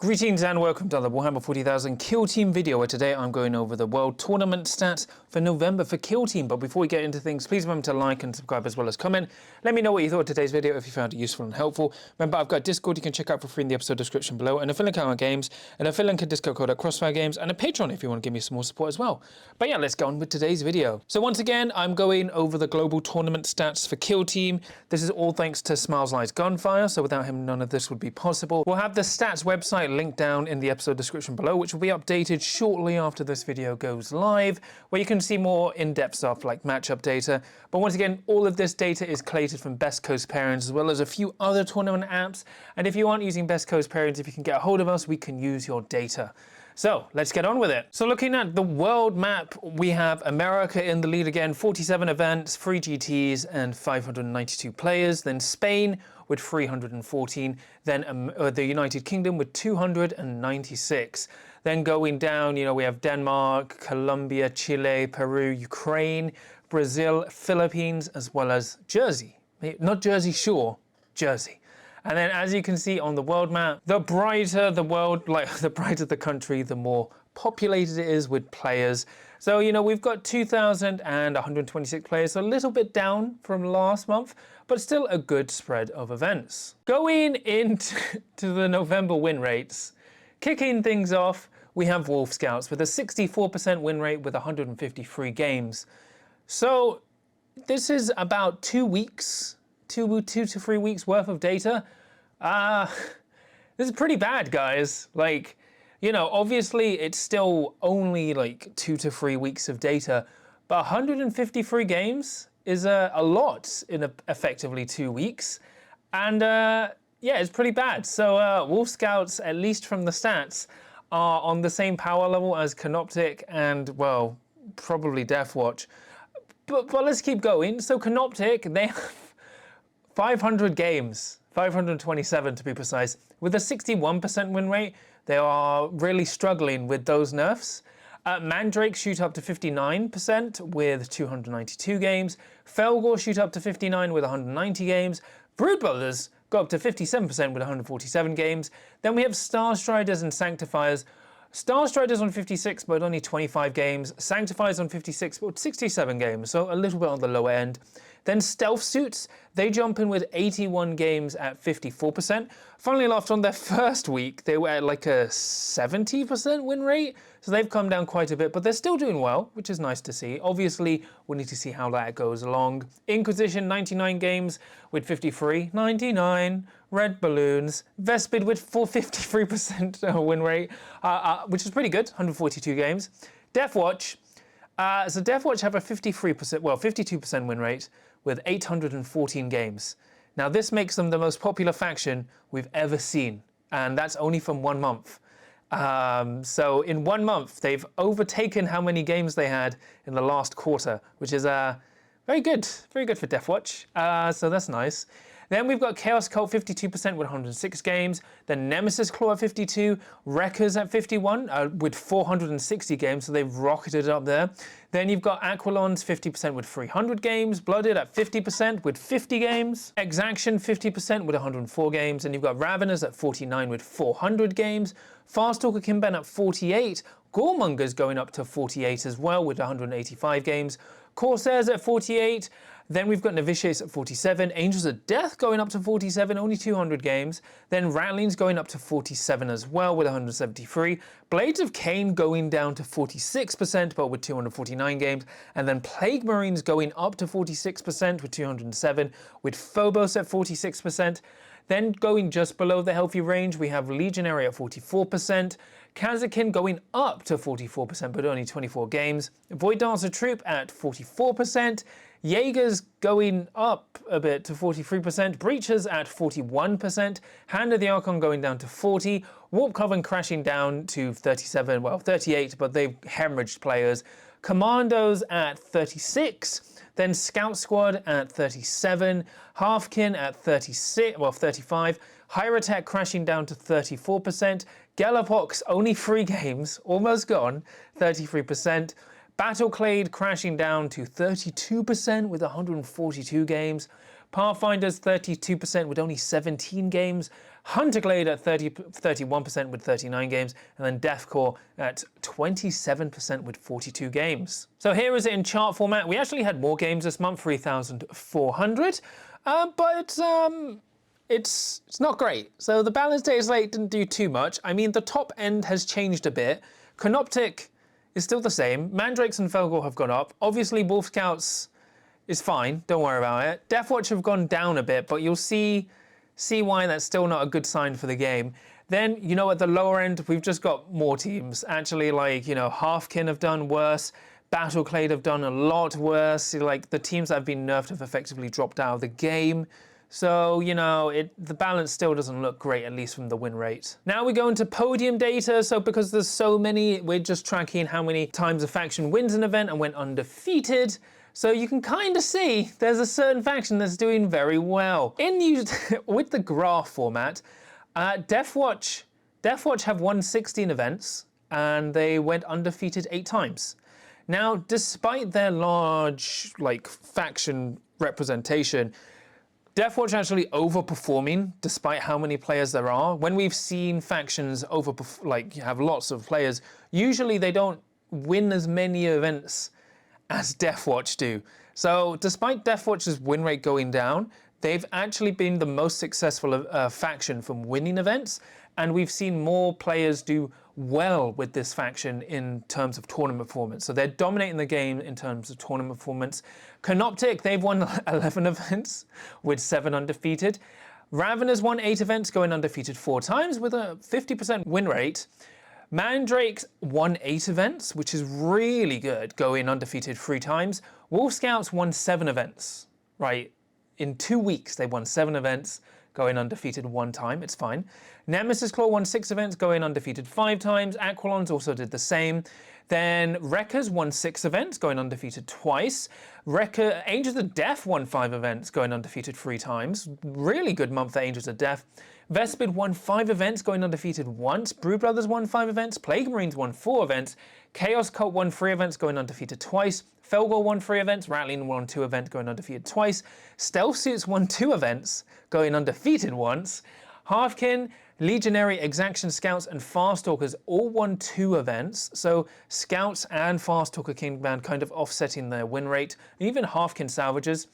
Greetings and welcome to the Warhammer 40,000 Kill Team video, where today I'm going over the World Tournament stats for November for Kill Team. But before we get into things, please remember to like and subscribe as well as comment. Let me know what you thought of today's video if you found it useful and helpful. Remember, I've got Discord you can check out for free in the episode description below, an affiliate account on games, an affiliate and discount code at Crossfire Games, and a Patreon if you want to give me some more support as well. But yeah, let's get on with today's video. So once again, I'm going over the global tournament stats for Kill Team. This is all thanks to Smiles Lies Gunfire, so without him none of this would be possible. We'll have the stats website linked down in the episode description below, which will be updated shortly after this video goes live, where you can see more in-depth stuff like matchup data. But once again, all of this data is collated from Best Coast Pairings as well as a few other tournament apps. And if you aren't using Best Coast Pairings, if you can get a hold of us, we can use your data. So let's get on with it. So looking at the world map, we have America in the lead again, 47 events, 3 GTs and 592 players. Then Spain with 314. Then the United Kingdom with 296. Then going down, we have Denmark, Colombia, Chile, Peru, Ukraine, Brazil, Philippines, as well as Jersey. Not Jersey Shore, Jersey. And then as you can see on the world map, the brighter the world, the brighter the country, the more populated it is with players. So, we've got 2,126 players, so a little bit down from last month, but still a good spread of events. Going into the November win rates, kicking things off, we have Wolf Scouts with a 64% win rate with 153 games. So this is about 2 weeks. Two to 3 weeks worth of data. This is pretty bad, guys. Obviously it's still only 2 to 3 weeks of data, but 153 games is a lot in effectively 2 weeks. And yeah, it's pretty bad. So Wolf Scouts, at least from the stats, are on the same power level as Canoptic and, well, probably Deathwatch. But let's keep going. So Canoptic, they have 500 games, 527 to be precise, with a 61% win rate. They are really struggling with those nerfs. Mandrake shoot up to 59% with 292 games. Felgor shoot up to 59 with 190 games. Brood Brothers go up to 57% with 147 games. Then we have Star Striders and Sanctifiers. Star Striders on 56 but only 25 games. Sanctifiers on 56 but 67 games, so a little bit on the lower end. Then Stealth Suits, they jump in with 81 games at 54%. Funnily enough, on their first week, they were at a 70% win rate. So they've come down quite a bit, but they're still doing well, which is nice to see. Obviously, we need to see how that goes along. Inquisition, 99 games with 53. 99. Red Balloons. Vespid with 53% win rate, which is pretty good, 142 games. Deathwatch. So Deathwatch have a 52% win rate with 814 games. Now this makes them the most popular faction we've ever seen, and that's only from 1 month. So in 1 month, they've overtaken how many games they had in the last quarter, which is very good for Deathwatch. So that's nice. Then we've got Chaos Cult 52% with 106 games. Then Nemesis Claw at 52, Wreckers at 51 with 460 games, so they've rocketed up there. Then you've got Aquilons 50% with 300 games, Blooded at 50% with 50 games, Exaction 50% with 104 games, and you've got Raveners at 49 with 400 games, Farstalker Kimban at 48, Goremongers going up to 48 as well with 185 games, Corsairs at 48, then we've got Novitiates at 47, Angels of Death going up to 47, only 200 games, then Ratlings going up to 47 as well with 173, Blades of Cain going down to 46% but with 249 games, and then Plague Marines going up to 46% with 207, with Phobos at 46%. Then going just below the healthy range, we have Legionary at 44%, Kazakin going up to 44% but only 24 games, Void Dancer Troop at 44%, Jaegers going up a bit to 43%, Breachers at 41%, Hand of the Archon going down to 40, Warp Coven crashing down to 37, well 38, but they've hemorrhaged players, Commandos at 36, then Scout Squad at 37, Halfkin at 35, Hierotek crashing down to 34%, Galapox only 3 games, almost gone, 33%, Battleclade crashing down to 32% with 142 games. Pathfinder's 32% with only 17 games. Hunterclade at 31% with 39 games. And then Deathcore at 27% with 42 games. So here is it in chart format. We actually had more games this month, 3,400. But it's not great. So the Balance Day Slate didn't do too much. I mean, the top end has changed a bit. Canoptic is still the same. Mandrakes and Felgor have gone up. Obviously, Wolf Scouts is fine. Don't worry about it. Deathwatch have gone down a bit, but you'll see why that's still not a good sign for the game. Then, you know, at the lower end, we've just got more teams. Actually, like, you know, Halfkin have done worse. Battleclade have done a lot worse. Like, the teams that have been nerfed have effectively dropped out of the game. So, you know, the balance still doesn't look great, at least from the win rate. Now we go into podium data. So because there's so many, we're just tracking how many times a faction wins an event and went undefeated. So you can kind of see there's a certain faction that's doing very well. With the graph format, Deathwatch have won 16 events and they went undefeated 8 times. Now, despite their large faction representation, Deathwatch actually overperforming despite how many players there are. When we've seen factions have lots of players, usually they don't win as many events as Deathwatch do. So despite Deathwatch's win rate going down, they've actually been the most successful faction from winning events, and we've seen more players do well with this faction in terms of tournament performance. So they're dominating the game in terms of tournament performance. Canoptic, they've won 11 events with 7 undefeated. Ravenous won 8 events, going undefeated 4 times with a 50% win rate. Mandrakes won 8 events, which is really good, going undefeated 3 times. Wolf Scouts won 7 events, right? In 2 weeks, they won 7 events, going undefeated 1 time. It's fine. Nemesis Claw won 6 events, going undefeated 5 times. Aquilons also did the same. Then Wreckers won 6 events, going undefeated twice. Angels of Death won 5 events, going undefeated 3 times. Really good month for Angels of Death. Vespid won 5 events, going undefeated once. Brood Brothers won 5 events. Plague Marines won 4 events. Chaos Cult won 3 events, going undefeated twice. Felgor won 3 events. Rattling won 2 events, going undefeated twice. Stealth Suits won 2 events, going undefeated once. Halfkin, Legionary, Exaction Scouts, and Farstalkers all won 2 events. So Scouts and Farstalker Kingband kind of offsetting their win rate. And even Halfkin Salvagers.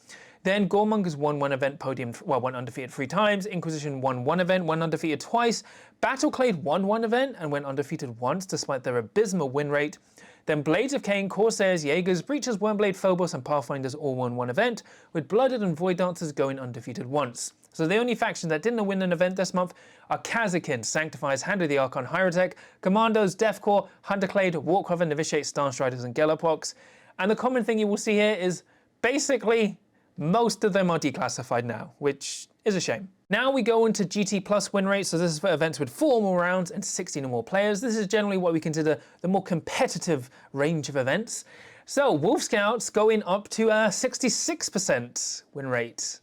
Then Goremongers won 1 event, Podium, went undefeated 3 times. Inquisition won 1 event, went undefeated twice. Battleclade won 1 event and went undefeated once, despite their abysmal win rate. Then Blades of Cain, Corsairs, Jaegers, Breachers, Wormblade, Phobos, and Pathfinders all won 1 event, with Blooded and Void Dancers going undefeated once. So the only faction that didn't win an event this month are Kazakin, Sanctifiers, Hand of the Archon, Hyrotech, Commandos, Deathcore, Hunterclade, Warcraft, Novitiate, Starstriders, and Gallopwox. And the common thing you will see here is basically most of them are declassified now, which is a shame. Now we go into GT Plus win rate. So this is for events with 4 or more rounds and 16 or more players. This is generally what we consider the more competitive range of events. So Wolf Scouts going up to a 66% win rate.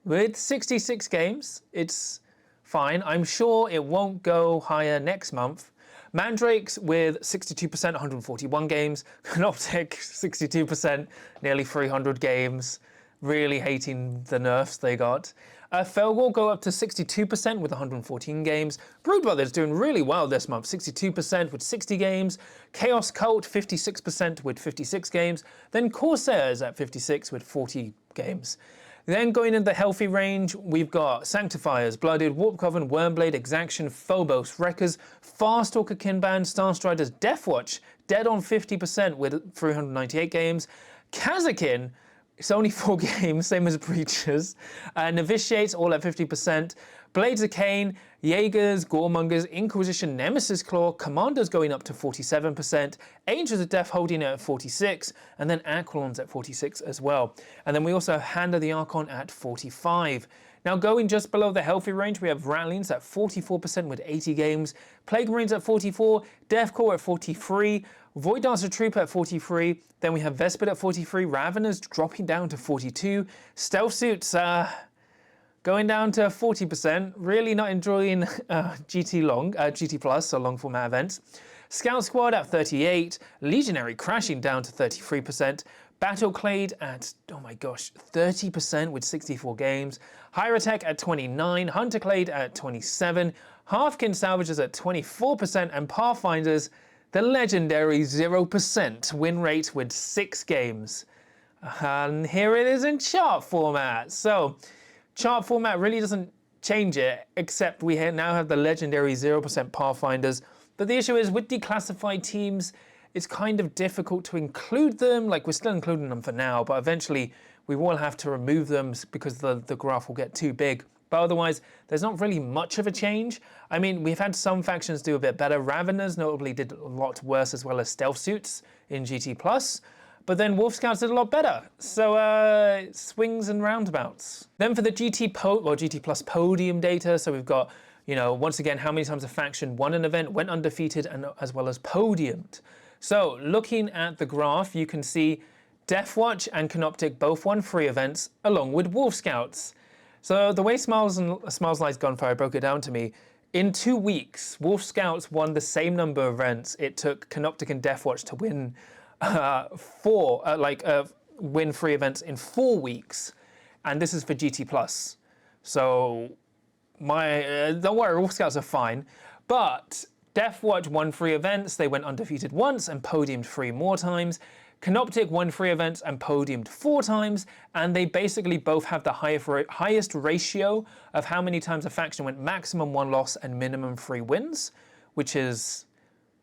With 66 games, it's fine. I'm sure it won't go higher next month. Mandrakes with 62%, 141 games. Canoptic, 62%, nearly 300 games. Really hating the nerfs they got. Felgor go up to 62% with 114 games. Brood Brothers doing really well this month, 62% with 60 games. Chaos Cult, 56% with 56 games. Then Corsairs at 56 with 40 games. Then going into the healthy range, we've got Sanctifiers, Blooded, Warp Coven, Wormblade, Exaction, Phobos, Wreckers, Farstalker Kingband, Starstriders, Deathwatch, dead on 50% with 398 games. Kazakin, it's only 4 games, same as Breachers. Novitiates all at 50%. Blades of Cain, Jaegers, Goremongers, Inquisition, Nemesis Claw, Commanders going up to 47%, Angels of Death holding it at 46%, and then Aquilons at 46% as well. And then we also have Hand of the Archon at 45%. Now going just below the healthy range, we have Rattlings at 44% with 80 games, Plague Marines at 44%, Deathcore at 43%, Void Dancer Trooper at 43%, then we have Vespid at 43%, Ravenous dropping down to 42%, Stealth Suits going down to 40%, really not enjoying GT Plus, so long format events. Scout Squad at 38, Legionary crashing down to 33%, Battleclade at, oh my gosh, 30% with 64 games, Hierotech at 29, Hunterclade at 27, Halfkin Salvagers at 24%, and Pathfinders, the legendary 0% win rate with 6 games. And here it is in chart format. So chart format really doesn't change it, except we now have the legendary 0% Pathfinders. But the issue is with declassified teams, it's kind of difficult to include them. Like, we're still including them for now, but eventually we will have to remove them because the graph will get too big. But otherwise, there's not really much of a change. I mean, we've had some factions do a bit better. Raveners notably did a lot worse, as well as Stealth Suits in GT+. But then Wolf Scouts did a lot better. So swings and roundabouts. Then for the GT Plus Podium data, so we've got, you know, once again, how many times a faction won an event, went undefeated, and as well as podiumed. So looking at the graph, you can see Deathwatch and Canoptic both won 3 events, along with Wolf Scouts. So the way Smiles Lies Gunfire broke it down to me, in 2 weeks, Wolf Scouts won the same number of events it took Canoptic and Deathwatch to win win 3 events in 4 weeks, and this is for GT+. So don't worry, Wolf Scouts are fine, but Deathwatch won 3 events, they went undefeated once and podiumed 3 more times. Canoptic won 3 events and podiumed 4 times, and they basically both have the highest ratio of how many times a faction went maximum 1 loss and minimum 3 wins, which is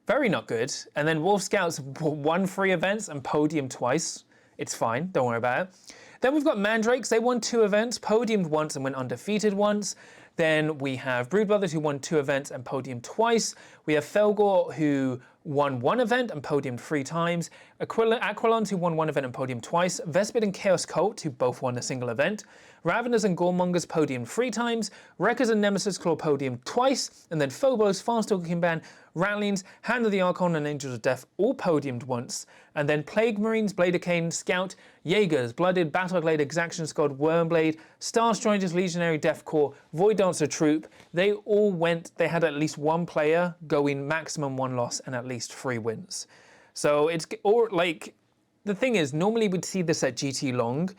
very not good. And then Wolf Scouts won 3 events and podiumed twice. It's fine, don't worry about it. Then we've got Mandrakes, they won 2 events, podiumed once and went undefeated once. Then we have Brood Brothers, who won 2 events and podiumed twice. We have Felgor, who won 1 event and podiumed 3 times. Aquilons, who won 1 event and podiumed twice. Vespid and Chaos Cult, who both won a single event. Raveners and Goremongers podiumed 3 times. Wreckers and Nemesis Claw podiumed twice. And then Phobos, Farstalking Band, Ratlings, Hand of the Archon, and Angels of Death all podiumed once. And then Plague Marines, Blade of Cain, Scout, Jaegers, Blooded, Battleglade, Exaction Squad, Wormblade, Star Strangers, Legionary, Death Corps, Void Dancer Troop, they all went, they had at least 1 player going maximum 1 loss and at least 3 wins. So it's, or like, the thing is, normally we'd see this at GT Long,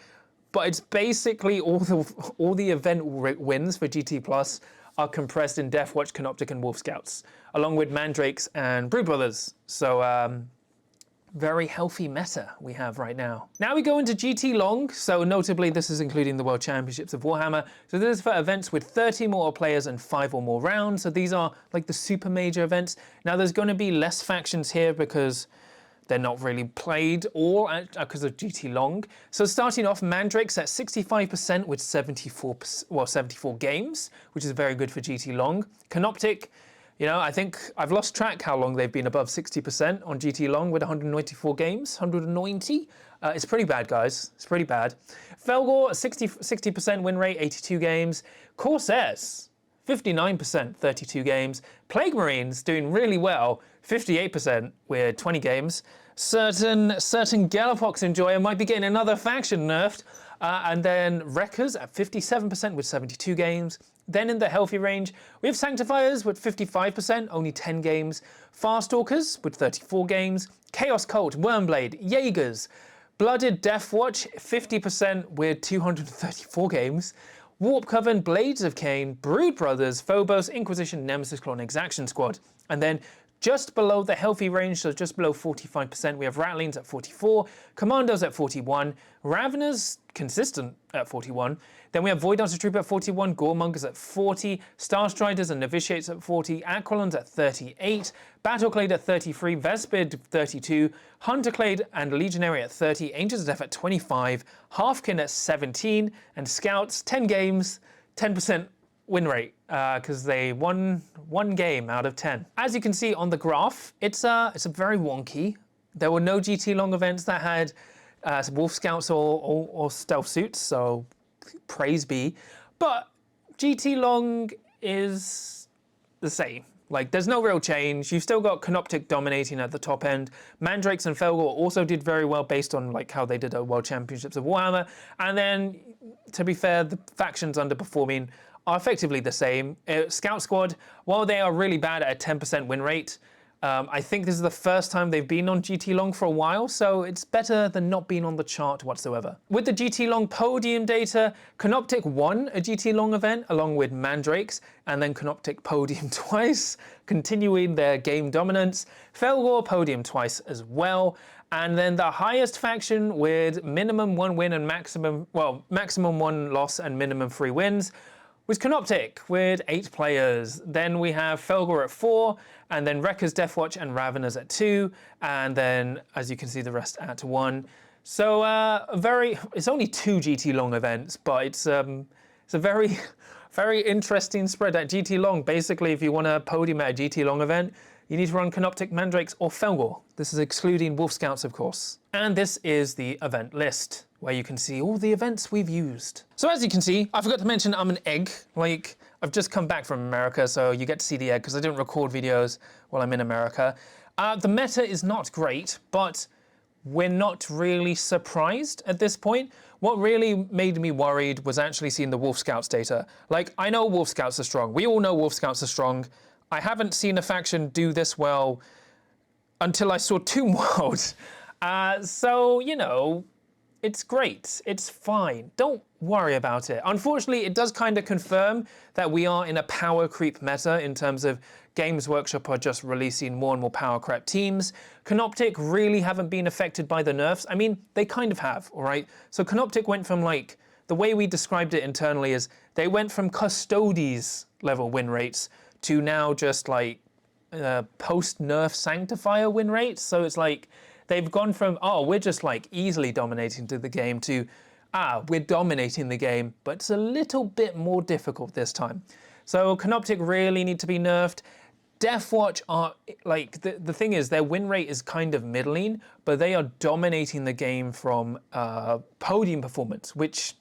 but it's basically all the event wins for GT Plus are compressed in Deathwatch, Canoptic, and Wolf Scouts, along with Mandrakes and Brood Brothers. So very healthy meta we have right now. Now we go into GT Long, so notably this is including the World Championships of Warhammer. So this is for events with 30 more players and 5 or more rounds. So these are like the super major events. Now there's going to be less factions here because they're not really played all because of GT Long. So starting off, Mandrakes at 65% with 74 games, which is very good for GT Long. Canoptic, you know, I think I've lost track how long they've been above 60% on GT Long with 194 games, 190. It's pretty bad, guys. It's pretty bad. Felgor, 60% win rate, 82 games. Corsairs, 59%, 32 games. Plague Marines doing really well, 58% with 20 games. Certain Galapox Enjoyer might be getting another faction nerfed. And then Wreckers at 57% with 72 games. Then in the healthy range, we have Sanctifiers with 55%, only 10 games. Farstalkers with 34 games. Chaos Cult, Wormblade, Jaegers, Blooded Deathwatch, 50% with 234 games. Warp Coven, Blades of Cain, Brood Brothers, Phobos, Inquisition, Nemesis Claw, and Exaction Squad. And then just below the healthy range, so just below 45%, we have Ratlings at 44, Commandos at 41, Raveners consistent at 41. Then we have Void Dancer Troop at 41, Goremongers at 40, Star Striders and Novitiates at 40, Aquilons at 38, Battleclade at 33, Vespid 32, Hunterclade and Legionary at 30, Angels of Death at 25, Halfkin at 17, and Scouts 10 games, 10% win rate because they won 1 game out of 10. As you can see on the graph, it's a very wonky. There were no GT Long events that had Wolf Scouts or Stealth Suits, so praise be. But GT Long is the same. Like, there's no real change. You've still got Canoptic dominating at the top end. Mandrakes and Felgor also did very well based on like how they did at World Championships of Warhammer. And then, to be fair, the factions underperforming are effectively the same. Scout Squad, while they are really bad at a 10% win rate, I think this is the first time they've been on GT Long for a while, so it's better than not being on the chart whatsoever. With the GT Long podium data, Canoptic won a GT Long event along with Mandrakes, and then Canoptic podium twice, continuing their game dominance. Felgor podium twice as well. And then the highest faction with minimum 1 win and maximum 1 loss and minimum 3 wins was Canoptic with 8 players. Then we have Felgor at 4, and then Wreckers, Deathwatch, and Raveners at 2, and then, as you can see, the rest at 1. So it's only 2 GT Long events, but it's a very, very interesting spread at GT Long. Basically, if you want a podium at a GT Long event, you need to run Canoptic, Mandrakes, or Felgor. This is excluding Wolf Scouts, of course. And this is the event list, where you can see all the events we've used. So as you can see, I forgot to mention I'm an egg. Like, I've just come back from America, so you get to see the egg because I didn't record videos while I'm in America. The meta is not great, but we're not really surprised at this point. What really made me worried was actually seeing the Wolf Scouts data. Like, I know Wolf Scouts are strong. We all know Wolf Scouts are strong. I haven't seen a faction do this well until I saw Tomb World. So, you know, it's great. It's fine. Don't worry about it. Unfortunately, it does kind of confirm that we are in a power creep meta in terms of Games Workshop are just releasing more and more power creep teams. Canoptic really haven't been affected by the nerfs. I mean, they kind of have, all right? So Canoptic went from, like, the way we described it internally is they went from Custodes level win rates to now just like post-nerf Sanctifier win rates. So it's like they've gone from, oh, we're just like easily dominating the game to, we're dominating the game, but it's a little bit more difficult this time. So Canoptic really need to be nerfed. Deathwatch are, like, the thing is, their win rate is kind of middling, but they are dominating the game from podium performance, which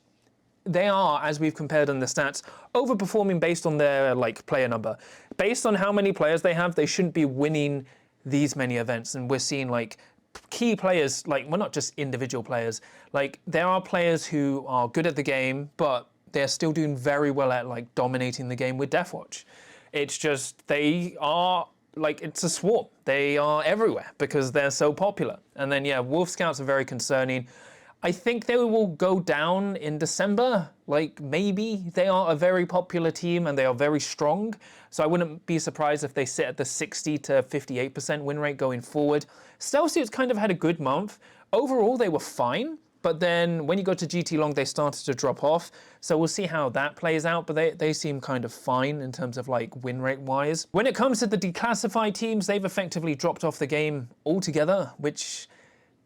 they are, as we've compared in the stats, overperforming based on their like player number. Based on how many players they have, they shouldn't be winning these many events. And we're seeing like key players, like, well, not just individual players, like there are players who are good at the game, but they're still doing very well at like dominating the game with Deathwatch. It's just, they are like, it's a swarm. They are everywhere because they're so popular. And then, yeah, Wolf Scouts are very concerning. I think they will go down in December, like maybe. They are a very popular team and they are very strong. So I wouldn't be surprised if they sit at the 60 to 58% win rate going forward. Stealth Suits kind of had a good month. Overall, they were fine. But then when you go to GT Long, they started to drop off. So we'll see how that plays out. But they seem kind of fine in terms of like win rate wise. When it comes to the declassified teams, they've effectively dropped off the game altogether, which,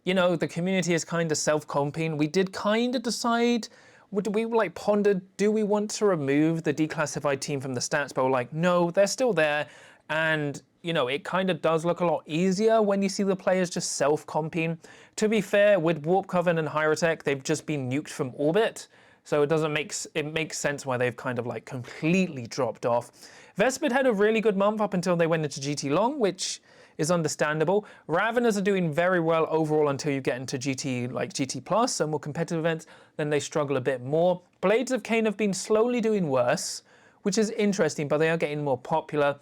you know, the community is kind of self-comping. We did kind of decide, we like pondered, do we want to remove the declassified team from the stats? But we're like, no, they're still there. And, you know, it kind of does look a lot easier when you see the players just self-comping. To be fair, with Warp Coven and Hyrotech, they've just been nuked from orbit. So it makes sense why they've kind of like completely dropped off. Vespid had a really good month up until they went into GT Long, which is understandable. Raveners are doing very well overall until you get into GT, like GT Plus and more competitive events, then they struggle a bit more. Blades of Cain have been slowly doing worse, which is interesting, but they are getting more popular.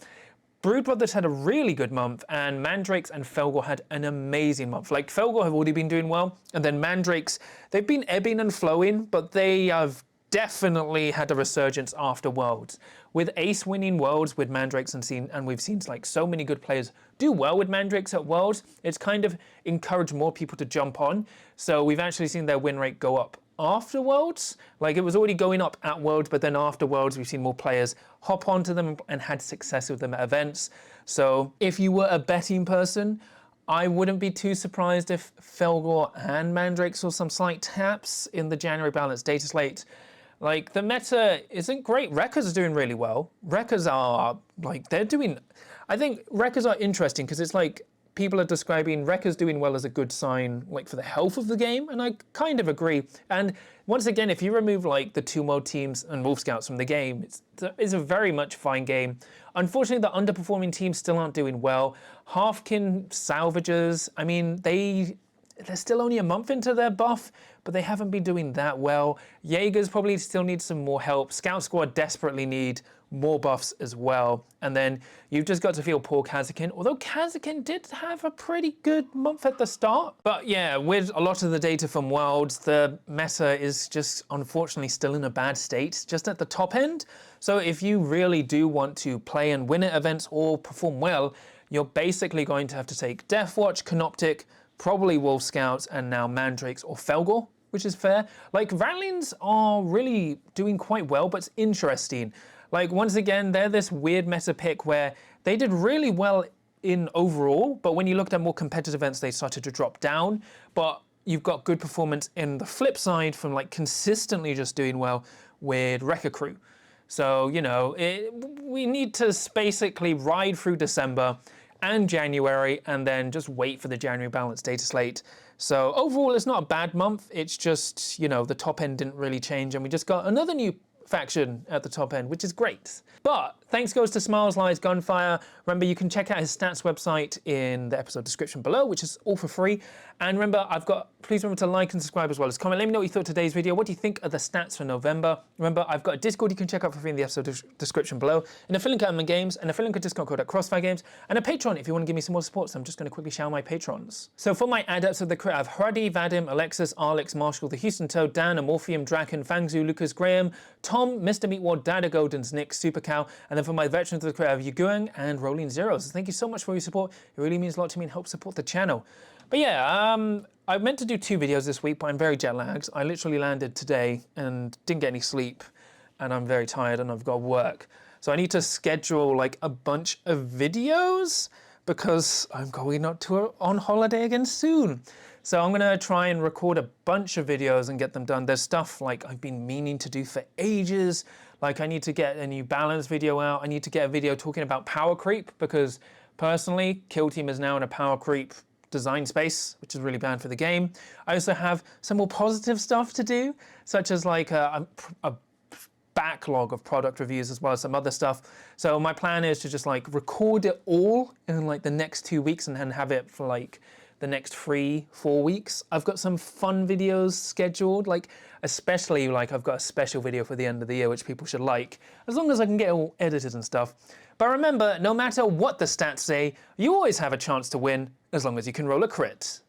Brood Brothers had a really good month, and Mandrakes and Felgor had an amazing month. Like, Felgor have already been doing well, and then Mandrakes, they've been ebbing and flowing, but they have definitely had a resurgence after Worlds. With Ace winning Worlds with Mandrakes and we've seen like so many good players do well with Mandrakes at Worlds, it's kind of encouraged more people to jump on. So we've actually seen their win rate go up after Worlds. Like, it was already going up at Worlds, but then after Worlds, we've seen more players hop onto them and had success with them at events. So if you were a betting person, I wouldn't be too surprised if Felgor and Mandrakes saw some slight taps in the January balance data slate. Like, the meta isn't great. Wreckers are doing really well. Wreckers are, like, I think Wreckers are interesting because it's like people are describing Wreckers doing well as a good sign, like, for the health of the game, and I kind of agree. And once again, if you remove, like, the two mode teams and Wolf Scouts from the game, it's a very much fine game. Unfortunately, the underperforming teams still aren't doing well. Halfkin Salvagers, I mean, they're still only a month into their buff, but they haven't been doing that well. Jaegers probably still need some more help. Scout Squad desperately need more buffs as well. And then you've just got to feel poor Kazakin, although Kazakin did have a pretty good month at the start. But yeah, with a lot of the data from Worlds, the meta is just unfortunately still in a bad state, just at the top end. So if you really do want to play and win at events or perform well, you're basically going to have to take Deathwatch, Canoptic, probably Wolf Scouts, and now Mandrakes or Felgor, which is fair. Like, Ratlings are really doing quite well, but it's interesting. Like, once again, they're this weird meta pick where they did really well in overall, but when you looked at more competitive events, they started to drop down. But you've got good performance in the flip side from like consistently just doing well with Wrecker Crew. So, you know, we need to basically ride through December and January and then just wait for the January balance data slate. So overall, it's not a bad month. It's just, you know, the top end didn't really change and we just got another new faction at the top end, which is great. But thanks goes to Smiles, Lies, Gunfire. Remember, you can check out his stats website in the episode description below, which is all for free. And remember, please remember to like and subscribe as well as comment. Let me know what you thought of today's video. What do you think of the stats for November? Remember, I've got a Discord you can check out for free in the episode description below, an affiliate link at Admin Games, an affiliate link at discount code at Crossfire Games, and a Patreon if you want to give me some more support. So I'm just going to quickly shout out my patrons. So for my adepts of the crit, I have Hardy, Vadim, Alexis, Alex, Marshall, the Houston Toad, Dan, Amorphium, Draken, Fangzu, Lucas, Graham, Tom, Mr. Meatwad, Dada Goldens, Nick, Super Cow, and then for my veterans of the crit, I have Yuguang and Rolling Zeros. Thank you so much for your support. It really means a lot to me and helps support the channel. But yeah, I meant to do 2 videos this week, but I'm very jet lagged. I literally landed today and didn't get any sleep, and I'm very tired and I've got work. So I need to schedule like a bunch of videos because I'm going on holiday again soon. So I'm gonna try and record a bunch of videos and get them done. There's stuff like I've been meaning to do for ages. Like I need to get a new balance video out. I need to get a video talking about power creep because personally, Kill Team is now in a power creep design space, which is really bad for the game. I also have some more positive stuff to do, such as like a backlog of product reviews as well as some other stuff. So my plan is to just like record it all in like the next 2 weeks and then have it for like the next 3-4 weeks. I've got some fun videos scheduled, like especially like I've got a special video for the end of the year which people should like, as long as I can get it all edited and stuff. But remember, no matter what the stats say, you always have a chance to win as long as you can roll a crit.